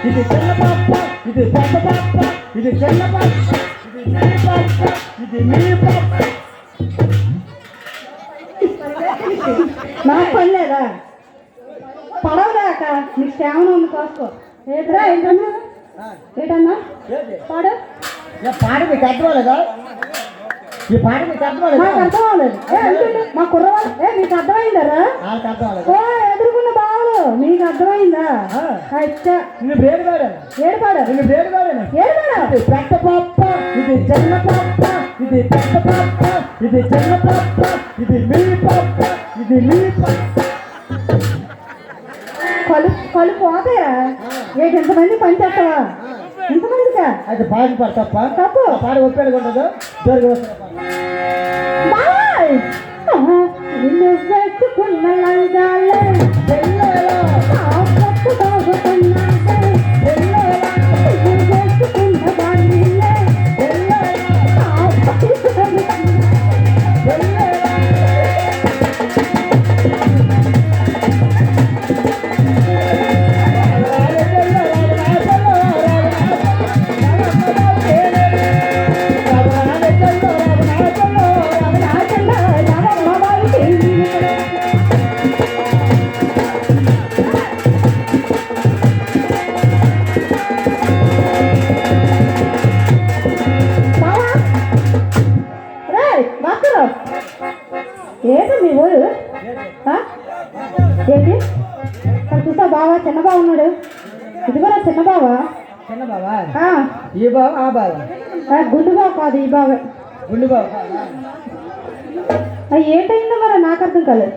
ఇది చిన్న పాప, ఇది మీ పాప. నాకు పనిలేదా పడవలేక నీకు శ్రావణం ఉంది కోసుకో. ఏట్రా ఏంటన్నా ఏటన్నా పాడు. పాట మీకు అర్థమలేదా? ఈ పాట మీకు అర్థమలేదు? నాకు అర్థం అవ్వలేదు. మా కుర్రవాళ్ళు మీకు అర్థమైందరా? వాళ్ళకి అర్థమలేదు. ఎదుర్కొన్న బావలు మీకు అర్థమైందా? నేను బ్రేక్ పాడాను. ఏడు పాడు. నేను బ్రేక్ పాడాను. ఏడు పాడు. ఇది పెద్ద పాప, ఇది చిన్న పాప, ఇది పెద్ద పాప, ఇది చిన్న పాప, ఇది మీ పాప, ఇది మీ పాప. కలు పోతాయా? ఎంతమంది పని చేస్తావా? ఇంతమందికా? అయితే పాట పాడు తప్ప తప్పు. పాట ఒప్పేది ఉండదు. దొరికి వేసుకున్న లంగాలే వేసుకున్న బాణీలే ఏంటి మీ ఊరు? ఏంటి చూసా బావా? చిన్న బావ ఉన్నాడు. ఇది కూడా చిన్న బావా? చిన్న బావా? ఈ బావ ఆ బావ? గుండు బావ కాదు, ఈ బావే. గుండు బావ. ఏంటైందో మరి నాకు అర్థం కాలేదు.